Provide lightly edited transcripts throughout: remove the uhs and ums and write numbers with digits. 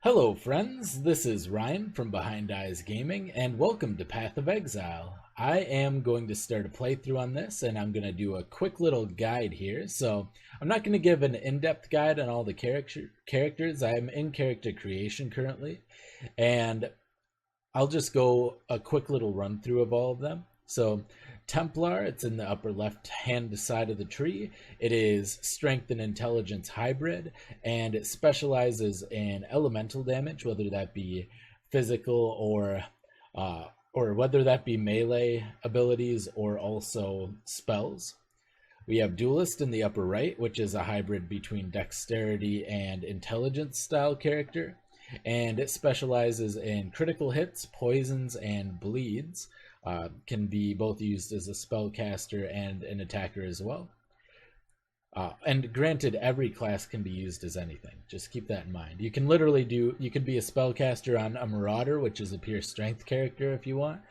Hello friends, this is Ryan from Behind Eyes Gaming, and welcome to Path of Exile. I am going to start a playthrough on this, and I'm going to do a quick little guide here. So I'm not going to give an in-depth guide on all the characters. I am in character creation currently, and I'll just go a quick little run through of all of them. So Templar, it's in the upper left hand side of the tree. It is strength and intelligence hybrid, and it specializes in elemental damage, whether that be physical or whether that be melee abilities or also spells. We have Duelist in the upper right, which is a hybrid between dexterity and intelligence style character, and it specializes in critical hits, poisons, and bleeds. Can be both used as a spellcaster and an attacker as well. And granted, every class can be used as anything. Just keep that in mind. You can literally you could be a spellcaster on a Marauder, which is a pure strength character if you want.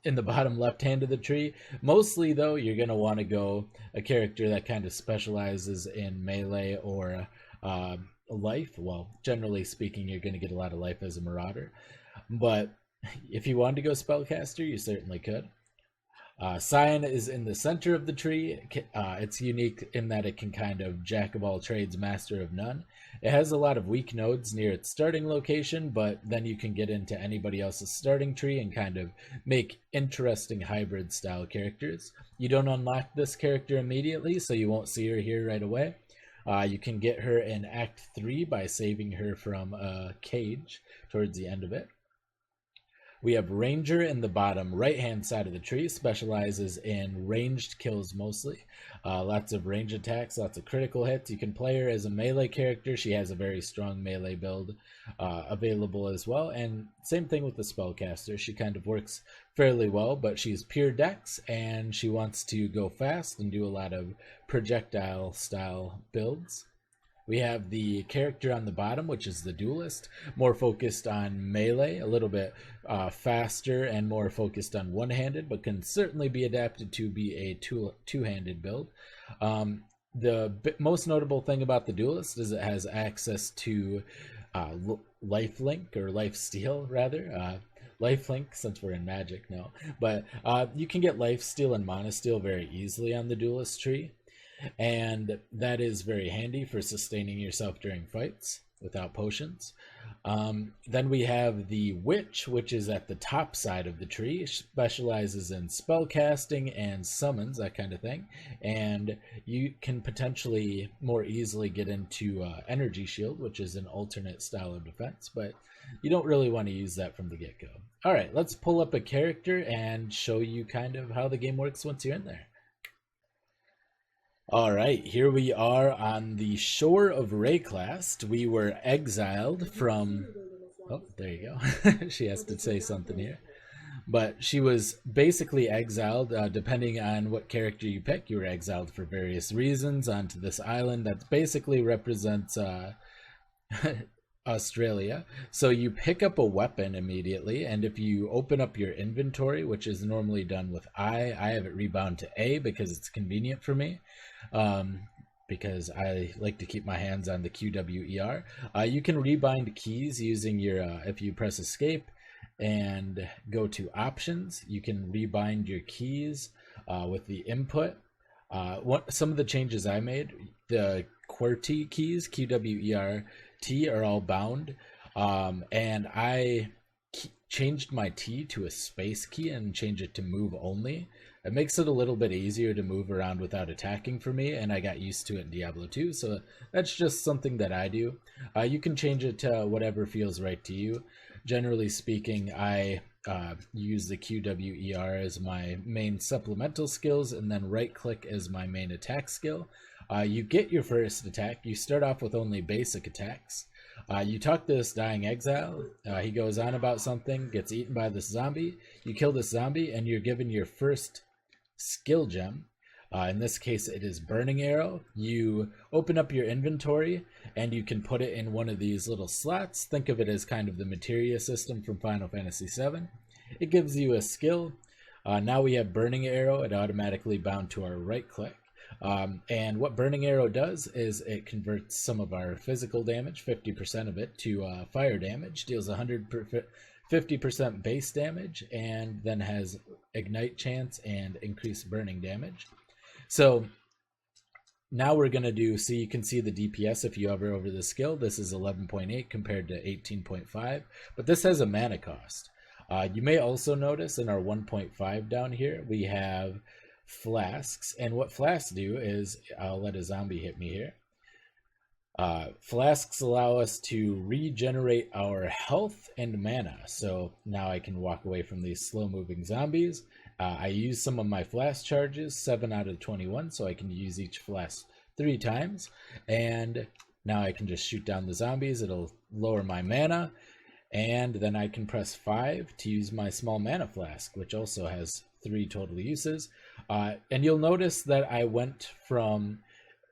In the bottom left hand of the tree. Mostly, though, you're going to want to go a character that kind of specializes in melee or life. Well, generally speaking, you're going to get a lot of life as a Marauder. But if you wanted to go spellcaster, you certainly could. Scion is in the center of the tree. It's unique in that it can kind of jack of all trades, master of none. It has a lot of weak nodes near its starting location, but then you can get into anybody else's starting tree and kind of make interesting hybrid style characters. You don't unlock this character immediately, so you won't see her here right away. You can get her in Act 3 by saving her from a cage towards the end of it. We have Ranger in the bottom right-hand side of the tree, specializes in ranged kills mostly. Lots of range attacks, lots of critical hits. You can play her as a melee character. She has a very strong melee build available as well. And same thing with the spellcaster. She kind of works fairly well, but she's pure dex, and she wants to go fast and do a lot of projectile-style builds. We have the character on the bottom, which is the Duelist, more focused on melee, a little bit faster and more focused on one-handed, but can certainly be adapted to be a two-handed build. The most notable thing about the Duelist is it has access to lifelink, or lifesteal rather. Lifelink, since we're in Magic now. But you can get lifesteal and monosteal very easily on the Duelist tree. And that is very handy for sustaining yourself during fights without potions. Then we have the Witch, which is at the top side of the tree. It specializes in spell casting and summons, that kind of thing. And you can potentially more easily get into Energy Shield, which is an alternate style of defense, but you don't really want to use that from the get-go. All right, let's pull up a character and show you kind of how the game works once you're in there. Alright, here we are on the shore of Rayclast. We were exiled from... Oh, there you go. She has to say something here. But she was basically exiled, depending on what character you pick. You were exiled for various reasons onto this island that basically represents Australia. So you pick up a weapon immediately, and if you open up your inventory, which is normally done with I have it rebound to A because it's convenient for me, because I like to keep my hands on the QWER. You can rebind keys using your, if you press escape and go to options, you can rebind your keys with the input. Some of the changes I made, the QWERTY keys, QWERT, are all bound, and I changed my T to a space key and changed it to move only. It makes it a little bit easier to move around without attacking for me, and I got used to it in Diablo 2, so that's just something that I do. You can change it to whatever feels right to you. Generally speaking, I use the QWER as my main supplemental skills, and then right-click as my main attack skill. You get your first attack. You start off with only basic attacks. You talk to this dying exile. He goes on about something, gets eaten by this zombie. You kill this zombie, and you're given your first skill gem. In this case, it is Burning Arrow. You open up your inventory, and you can put it in one of these little slots. Think of it as kind of the materia system from Final Fantasy VII. It gives you a skill. Now we have Burning Arrow. It automatically bound to our right click. And what Burning Arrow does is it converts some of our physical damage, 50% of it, to fire damage, deals 50% base damage, and then has ignite chance and increased burning damage. So now we're going to do, so you can see the DPS if you hover over the skill. This is 11.8 compared to 18.5, but this has a mana cost. You may also notice in our 1.5 down here, we have flasks, and what flasks do is, I'll let a zombie hit me here. Flasks allow us to regenerate our health and mana. So now I can walk away from these slow moving zombies. I use some of my flask charges, 7 out of 21, so I can use each flask 3 times. And now I can just shoot down the zombies. It'll lower my mana. And then I can press 5 to use my small mana flask, which also has 3 total uses. And you'll notice that I went from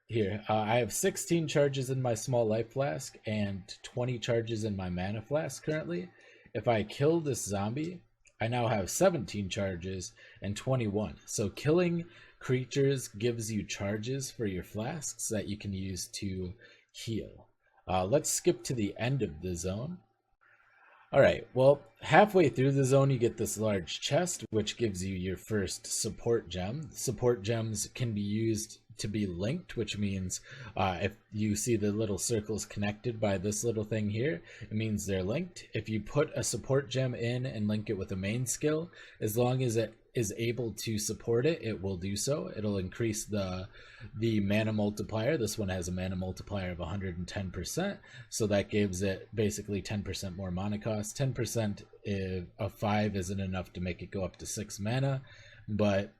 here. I have 16 charges in my small life flask and 20 charges in my mana flask currently. If I kill this zombie, I now have 17 charges and 21. So killing creatures gives you charges for your flasks that you can use to heal. Let's skip to the end of the zone. Alright, well, halfway through the zone you get this large chest, which gives you your first support gem. Support gems can be used to be linked, which means if you see the little circles connected by this little thing here, it means they're linked. If you put a support gem in and link it with a main skill, as long as it is able to support it, it will do so. It'll increase the mana multiplier. This one has a mana multiplier of 110%, so that gives it basically 10% more mana cost. 10% of 5 isn't enough to make it go up to 6 mana, but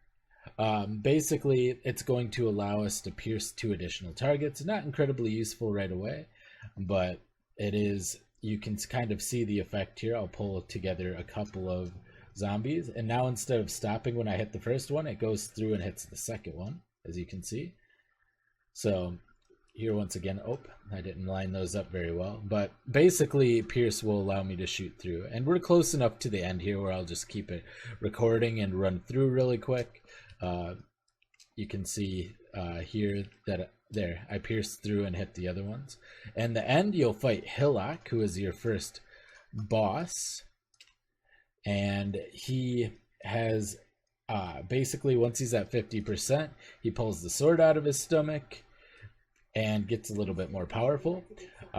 basically it's going to allow us to pierce 2 additional targets. Not incredibly useful right away, but it is. You can kind of see the effect here. I'll pull together a couple of zombies, and now instead of stopping when I hit the first one, it goes through and hits the second one, as you can see. So here once again, I didn't line those up very well, but basically Pierce will allow me to shoot through, and we're close enough to the end here where I'll just keep it recording and run through really quick. You can see here that there I pierced through and hit the other ones. And the end, you'll fight Hillock, who is your first boss, and he has basically, once he's at 50%, he pulls the sword out of his stomach and gets a little bit more powerful.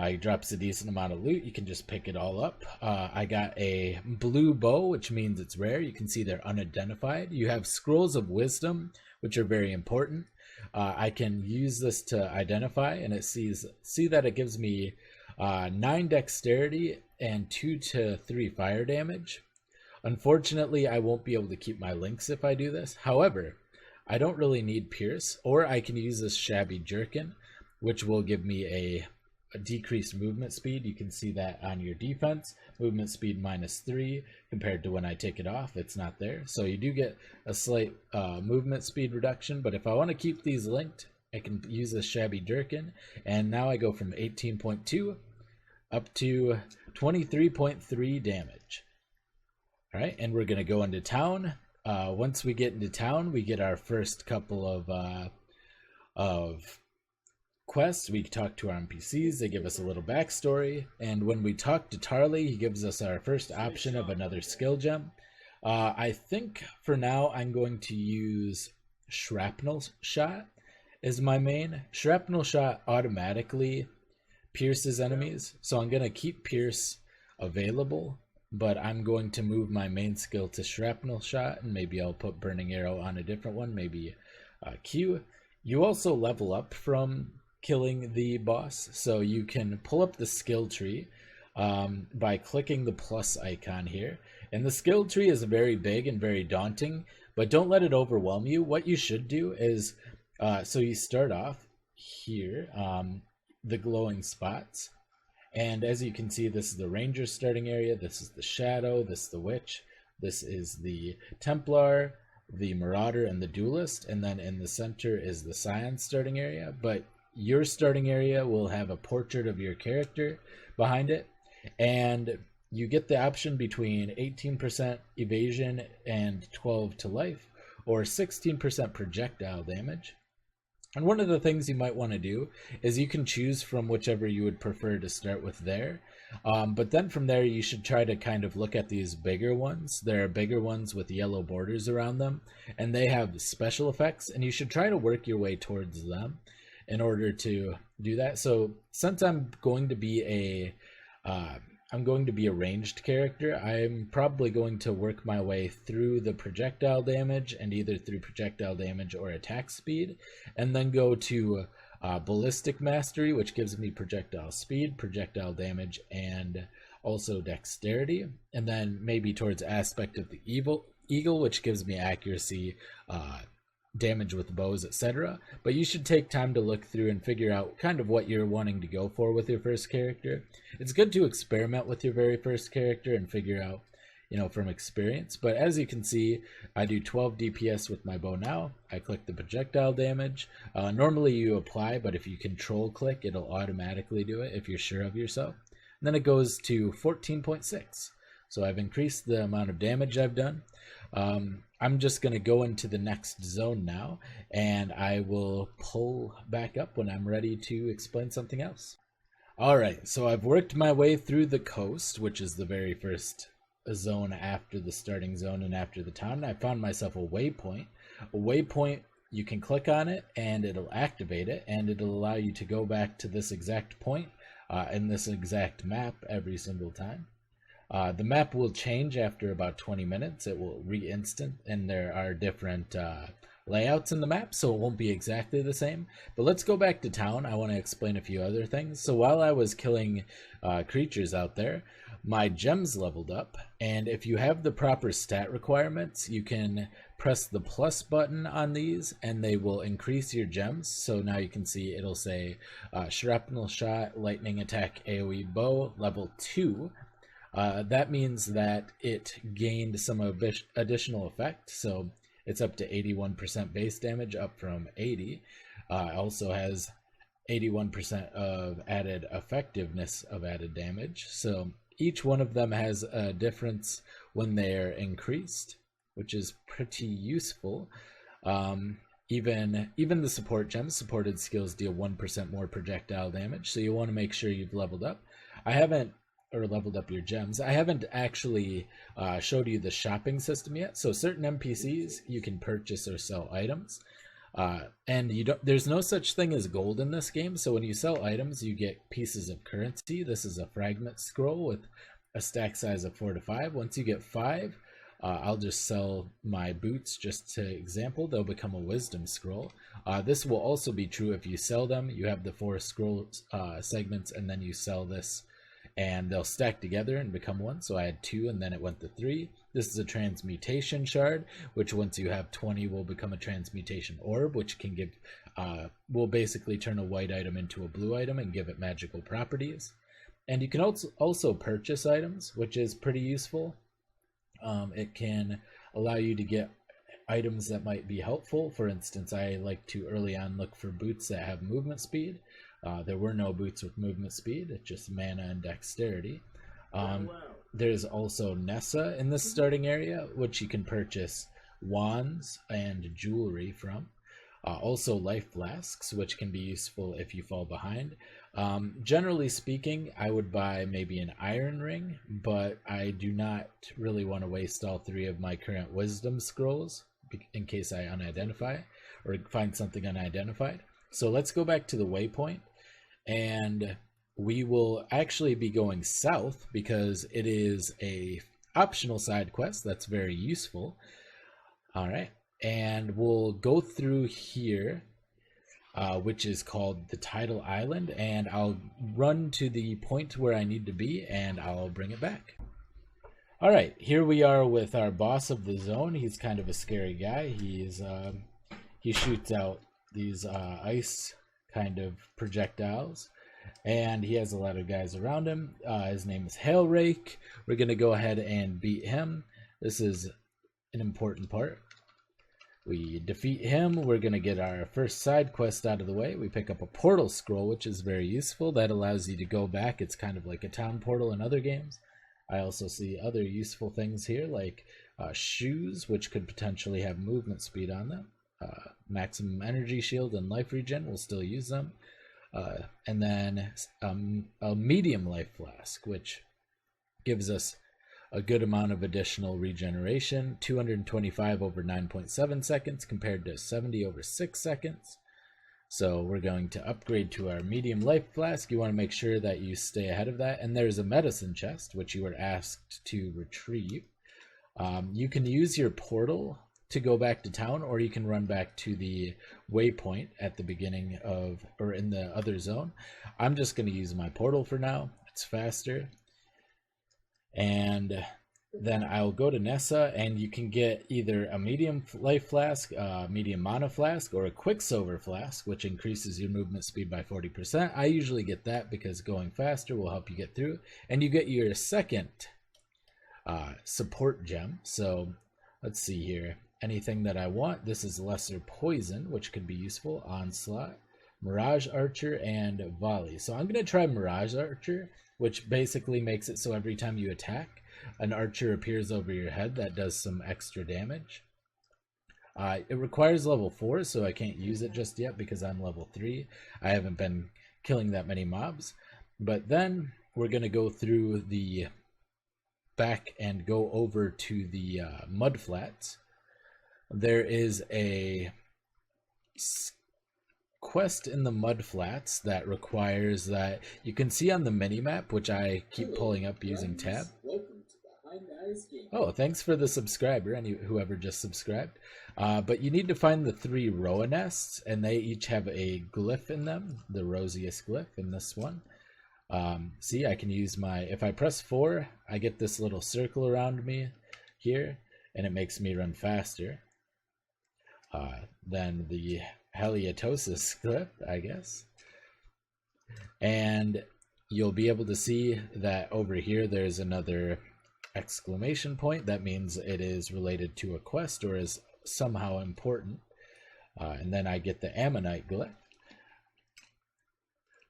He drops a decent amount of loot. You can just pick it all up. I got a blue bow, which means it's rare. You can see they're unidentified. You have scrolls of wisdom, which are very important. I can use this to identify, and it see that it gives me 9 dexterity and 2 to 3 fire damage. Unfortunately, I won't be able to keep my links if I do this. However, I don't really need Pierce, or I can use this Shabby Jerkin, which will give me a decreased movement speed. You can see that on your defense. Movement speed -3 compared to when I take it off, it's not there. So you do get a slight movement speed reduction, but if I want to keep these linked, I can use this Shabby Jerkin, and now I go from 18.2 up to 23.3 damage. All right, and we're going to go into town. Once we get into town, we get our first couple of quests. We talk to our NPCs. They give us a little backstory. And when we talk to Tarley, he gives us our first option of another skill gem. I think for now I'm going to use Shrapnel Shot as my main. Shrapnel Shot automatically pierces enemies, so I'm going to keep Pierce available, but I'm going to move my main skill to Shrapnel Shot, and maybe I'll put Burning Arrow on a different one, maybe Q. You also level up from killing the boss, so you can pull up the skill tree by clicking the plus icon here. And the skill tree is very big and very daunting, but don't let it overwhelm you. What you should do is, so you start off here, the glowing spots. And as you can see, this is the Ranger starting area, this is the Shadow, this is the Witch, this is the Templar, the Marauder, and the Duelist, and then in the center is the Scion starting area. But your starting area will have a portrait of your character behind it, and you get the option between 18% evasion and 12 to life, or 16% projectile damage. And one of the things you might want to do is you can choose from whichever you would prefer to start with there. But then from there, you should try to kind of look at these bigger ones. There are bigger ones with yellow borders around them, and they have special effects, and you should try to work your way towards them in order to do that. So since I'm going to be a ranged character, I'm probably going to work my way through the projectile damage, and either through projectile damage or attack speed, and then go to ballistic mastery, which gives me projectile speed, projectile damage, and also dexterity, and then maybe towards aspect of the eagle, which gives me accuracy, damage with bows, etc. But you should take time to look through and figure out kind of what you're wanting to go for with your first character. It's good to experiment with your very first character and figure out, from experience. But as you can see, I do 12 DPS with my bow now. I click the projectile damage. Normally you apply, but if you control click, it'll automatically do it if you're sure of yourself. And then it goes to 14.6. So I've increased the amount of damage I've done. I'm just going to go into the next zone now, and I will pull back up when I'm ready to explain something else. Alright, so I've worked my way through the coast, which is the very first zone after the starting zone and after the town, and I found myself a waypoint. A waypoint, you can click on it, and it'll activate it, and it'll allow you to go back to this exact point in this exact map every single time. The map will change after about 20 minutes. It will re-instant, and there are different layouts in the map, so it won't be exactly the same. But let's go back to town. I want to explain a few other things. So while I was killing creatures out there, my gems leveled up, and if you have the proper stat requirements, you can press the plus button on these, and they will increase your gems. So now you can see it'll say shrapnel shot, lightning attack, AoE bow, level 2. That means that it gained some additional effect, so it's up to 81% base damage, up from 80. It also has 81% of added effectiveness of added damage, so each one of them has a difference when they're increased, which is pretty useful. Even the support gems, supported skills deal 1% more projectile damage, so you want to make sure you've leveled up. Leveled up your gems. I haven't actually showed you the shopping system yet. So certain NPCs you can purchase or sell items, and there's no such thing as gold in this game. So when you sell items, you get pieces of currency. This is a fragment scroll with a stack size of 4 to 5. Once you get 5, I'll just sell my boots just to example. They'll become a wisdom scroll. This will also be true if you sell them. You have the 4 scroll segments, and then you sell this, and they'll stack together and become 1. So I had 2, and then it went to 3. This is a transmutation shard, which once you have 20 will become a transmutation orb, which can give will basically turn a white item into a blue item and give it magical properties. And you can also purchase items, which is pretty useful. It can allow you to get items that might be helpful. For instance, I like to early on look for boots that have movement speed. There were no boots with movement speed, it's just mana and dexterity. There's also Nessa in this starting area, which you can purchase wands and jewelry from. Also life flasks, which can be useful if you fall behind. Generally speaking, I would buy maybe an iron ring, but I do not really want to waste all 3 of my current wisdom scrolls in case I unidentify or find something unidentified. So let's go back to the waypoint, and we will actually be going south because it is a optional side quest that's very useful. All right, and we'll go through here, which is called the Tidal Island, and I'll run to the point where I need to be, and I'll bring it back. All right, here we are with our boss of the zone. He's kind of a scary guy. He shoots out these ice kind of projectiles, and he has a lot of guys around him. His name is Hailrake. We're gonna go ahead and beat him. This is an important part. We defeat him. We're gonna get our first side quest out of the way. We pick up a portal scroll, which is very useful. That allows you to go back. It's kind of like a town portal in other games. I also see other useful things here, like shoes, which could potentially have movement speed on them. maximum energy shield and life regen. We'll still use them. And then a medium life flask, which gives us a good amount of additional regeneration. 225 over 9.7 seconds compared to 70 over 6 seconds. So we're going to upgrade to our medium life flask. You want to make sure that you stay ahead of that. And there's a medicine chest, which you were asked to retrieve. You can use your portal to go back to town, or you can run back to the waypoint at the beginning of, or in the other zone. I'm just going to use my portal for now. It's faster. And then I'll go to Nessa, and you can get either a medium life flask, medium mana flask, or a quicksilver flask, which increases your movement speed by 40%. I usually get that because going faster will help you get through. And you get your second support gem. So let's see here. Anything that I want. This is lesser poison, which could be useful. Onslaught, Mirage Archer, and Volley. So I'm going to try Mirage Archer, which basically makes it so every time you attack, an archer appears over your head that does some extra damage. It requires level 4, so I can't use it just yet because I'm level 3. I haven't been killing that many mobs. But then we're going to go through the back and go over to the mud flats. There is a quest in the mud flats that requires that you can see on the mini map, which I keep pulling up using tab. Oh, thanks for the subscriber, and whoever just subscribed. But you need to find the 3 Roa nests, and they each have a glyph in them, the rosiest glyph in this one. See, I can use my, if I press 4, I get this little circle around me here, and it makes me run faster. Then the Heliatosis glyph, I guess. And you'll be able to see that over here there's another exclamation point. That means it is related to a quest or is somehow important. And then I get the Ammonite glyph.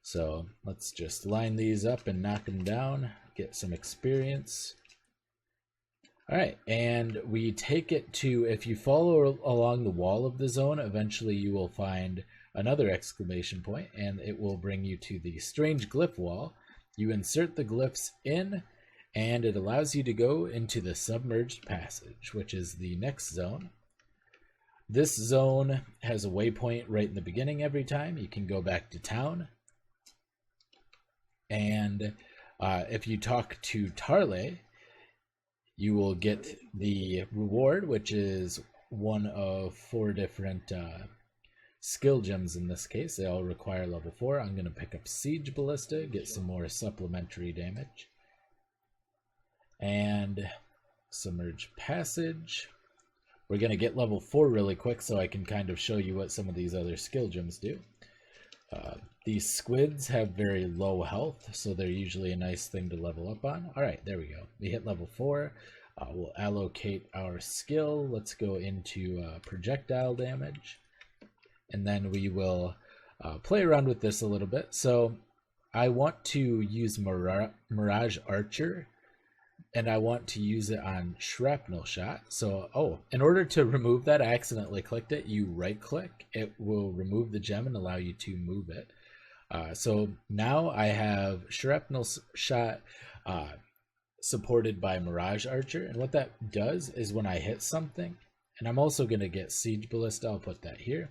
So let's just line these up and knock them down, get some experience. All right, and we take it to, if you follow along the wall of the zone, eventually you will find another exclamation point, and it will bring you to the strange glyph wall. You insert the glyphs in, and it allows you to go into the Submerged Passage, which is the next zone. This zone has a waypoint right in the beginning every time. You can go back to town. And if you talk to Tarle, you will get the reward, which is one of 4 different skill gems in this case. They all require level 4. I'm going to pick up Siege Ballista, get some more supplementary damage. And Submerged Passage. We're going to get level 4 really quick so I can kind of show you what some of these other skill gems do. These squids have very low health, so they're usually a nice thing to level up on. All right, there we go. We hit level 4. We'll allocate our skill. Let's go into projectile damage. And then we will play around with this a little bit. So I want to use Mirage Archer, and I want to use it on Shrapnel Shot. So, in order to remove that, I accidentally clicked it. You right-click. It will remove the gem and allow you to move it. So now I have Shrapnel Shot supported by Mirage Archer. And what that does is when I hit something, and I'm also going to get Siege Ballista. I'll put that here.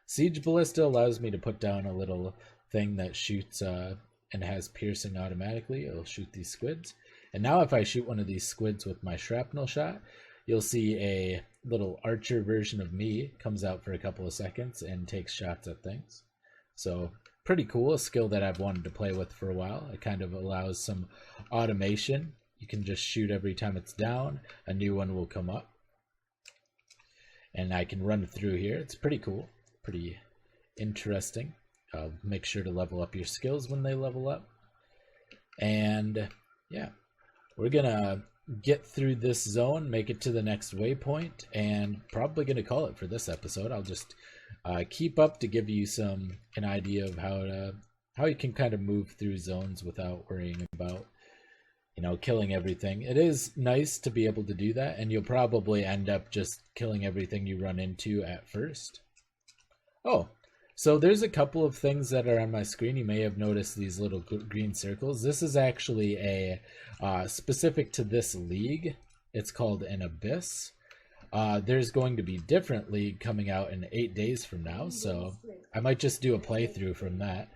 Siege Ballista allows me to put down a little thing that shoots and has piercing automatically. It'll shoot these squids. And now if I shoot one of these squids with my Shrapnel Shot, you'll see a little archer version of me comes out for a couple of seconds and takes shots at things. So pretty cool, a skill that I've wanted to play with for a while. It kind of allows some automation. You can just shoot every time it's down, a new one will come up. And I can run through here. It's pretty cool, pretty interesting. Make sure to level up your skills when they level up. And yeah, we're gonna get through this zone, make it to the next waypoint, and probably gonna call it for this episode. I'll just keep up to give you an idea of how you can kind of move through zones without worrying about you know, killing everything. It is nice to be able to do that, and you'll probably end up just killing everything you run into at first. Oh, so there's a couple of things that are on my screen. You may have noticed these little green circles. This is actually a specific to this league. It's called an Abyss. There's going to be different league coming out in 8 days from now, so I might just do a playthrough from that.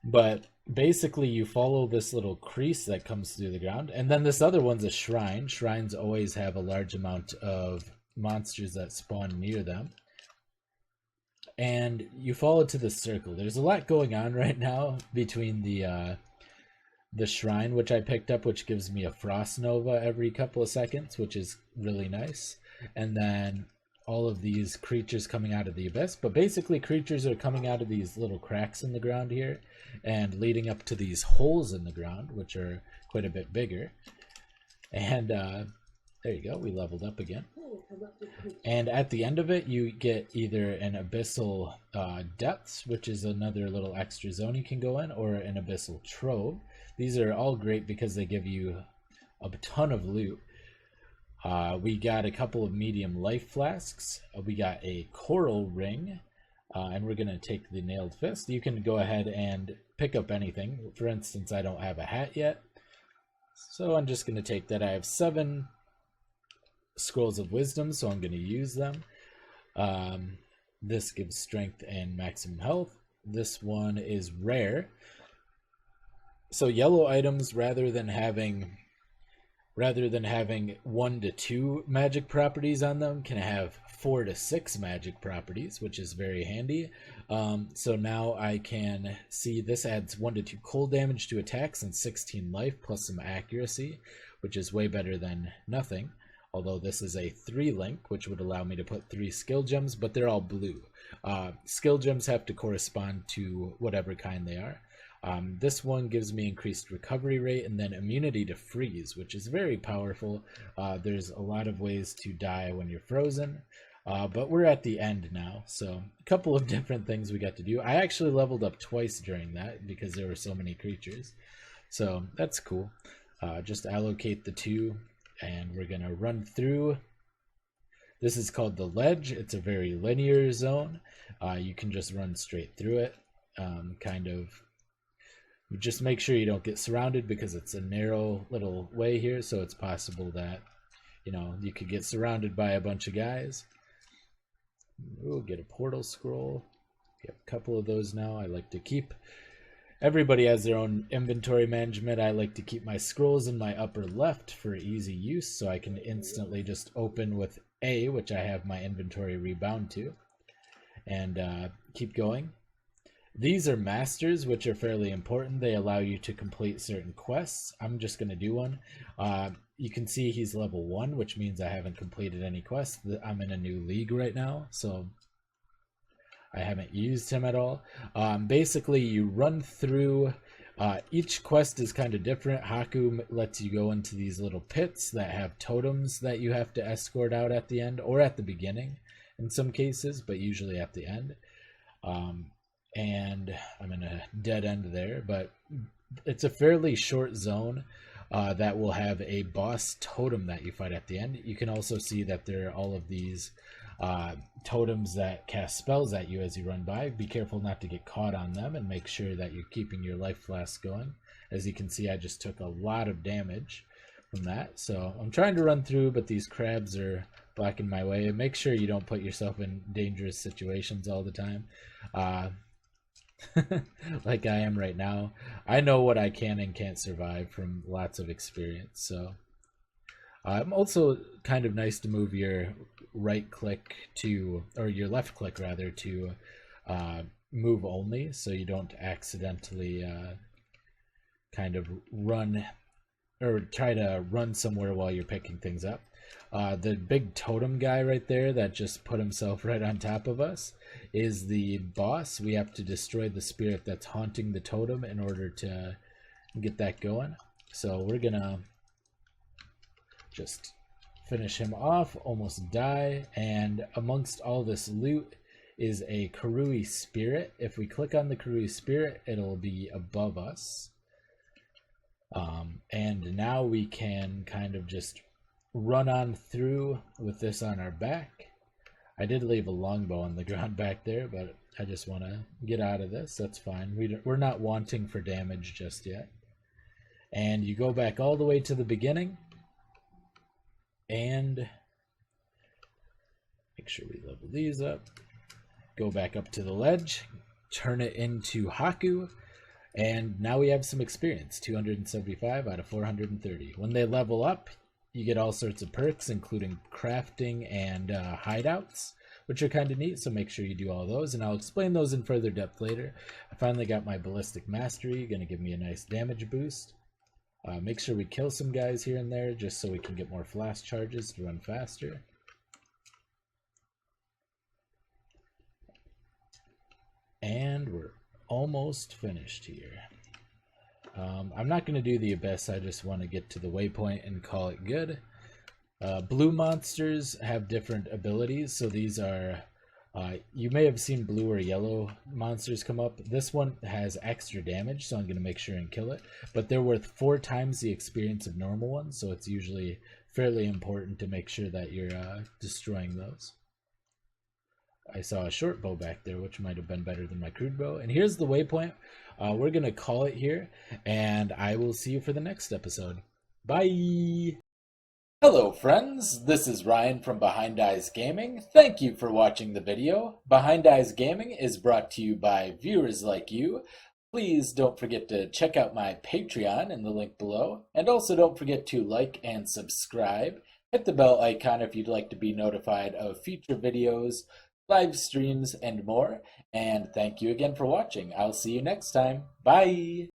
But basically you follow this little crease that comes through the ground, and then this other one's a shrine. Shrines always have a large amount of monsters that spawn near them. And you follow to the circle. There's a lot going on right now between the shrine, which I picked up, which gives me a frost nova every couple of seconds, which is really nice. And then all of these creatures coming out of the abyss. But basically creatures are coming out of these little cracks in the ground here and leading up to these holes in the ground, which are quite a bit bigger. And there you go, we leveled up again. And at the end of it, you get either an abyssal depths, which is another little extra zone you can go in, or an abyssal trove. These are all great because they give you a ton of loot. We got a couple of medium life flasks. We got a coral ring, and we're going to take the nailed fist. You can go ahead and pick up anything. For instance, I don't have a hat yet, so I'm just going to take that. I have 7 scrolls of wisdom, so I'm going to use them. This gives strength and maximum health. This one is rare. So yellow items, rather than having 1 to 2 magic properties on them, can have 4 to 6 magic properties, which is very handy. So now I can see this adds 1 to 2 cold damage to attacks and 16 life plus some accuracy, which is way better than nothing. Although this is a 3 link, which would allow me to put 3 skill gems, but they're all blue. Skill gems have to correspond to whatever kind they are. This one gives me increased recovery rate and then immunity to freeze, which is very powerful. There's a lot of ways to die when you're frozen, but we're at the end now, so a couple of different things we got to do. I actually leveled up twice during that because there were so many creatures, so that's cool. Just allocate the 2. And we're going to run through. This is called the ledge. It's a very linear zone. You can just run straight through it. Kind of just make sure you don't get surrounded because it's a narrow little way here. So it's possible that, you know, you could get surrounded by a bunch of guys. We'll get a portal scroll. We have a couple of those now. I like to keep. Everybody has their own inventory management. I like to keep my scrolls in my upper left for easy use, so I can instantly just open with A, which I have my inventory rebound to, and keep going. These are masters, which are fairly important. They allow you to complete certain quests. I'm just going to do one. You can see he's level 1, which means I haven't completed any quests. I'm in a new league right now, so I haven't used him at all. Basically, you run through. Each quest is kind of different. Haku lets you go into these little pits that have totems that you have to escort out at the end, or at the beginning in some cases, but usually at the end. And I'm in a dead end there, but it's a fairly short zone that will have a boss totem that you fight at the end. You can also see that there are all of these totems that cast spells at you as you run by. Be careful not to get caught on them and make sure that you're keeping your life flask going. As you can see, I just took a lot of damage from that. So I'm trying to run through, but these crabs are blocking my way. Make sure you don't put yourself in dangerous situations all the time. Like I am right now. I know what I can and can't survive from lots of experience. So I'm also kind of nice to move your right click to, or your left click rather, to move only, so you don't accidentally kind of run or try to run somewhere while you're picking things up. The big totem guy right there that just put himself right on top of us is the boss. We have to destroy the spirit that's haunting the totem in order to get that going. So we're gonna just finish him off, almost die, and amongst all this loot is a Karui spirit. If we click on the Karui spirit, it'll be above us. And now we can kind of just run on through with this on our back. I did leave a longbow on the ground back there, but I just want to get out of this. That's fine. We're not wanting for damage just yet. And you go back all the way to the beginning and make sure we level these up. Go back up to the ledge, turn it into Haku, and now we have some experience, 275 out of 430. When they level up, you get all sorts of perks, including crafting and hideouts, which are kind of neat, so make sure you do all those, and I'll explain those in further depth later. I finally got my Ballistic Mastery, going to give me a nice damage boost. Make sure we kill some guys here and there, just so we can get more flash charges to run faster. And we're almost finished here. I'm not going to do the Abyss, I just want to get to the waypoint and call it good. Blue monsters have different abilities, so these are, you may have seen blue or yellow monsters come up. This one has extra damage, so I'm going to make sure and kill it. But they're worth 4 times the experience of normal ones, so it's usually fairly important to make sure that you're destroying those. I saw a short bow back there, which might have been better than my crude bow. And here's the waypoint. We're going to call it here, and I will see you for the next episode. Bye! Hello friends, this is Ryan from Behind Eyes Gaming. Thank you for watching the video. Behind Eyes Gaming is brought to you by viewers like you. Please don't forget to check out my Patreon in the link below. And also don't forget to like and subscribe. Hit the bell icon if you'd like to be notified of future videos, live streams, and more. And thank you again for watching. I'll see you next time. Bye!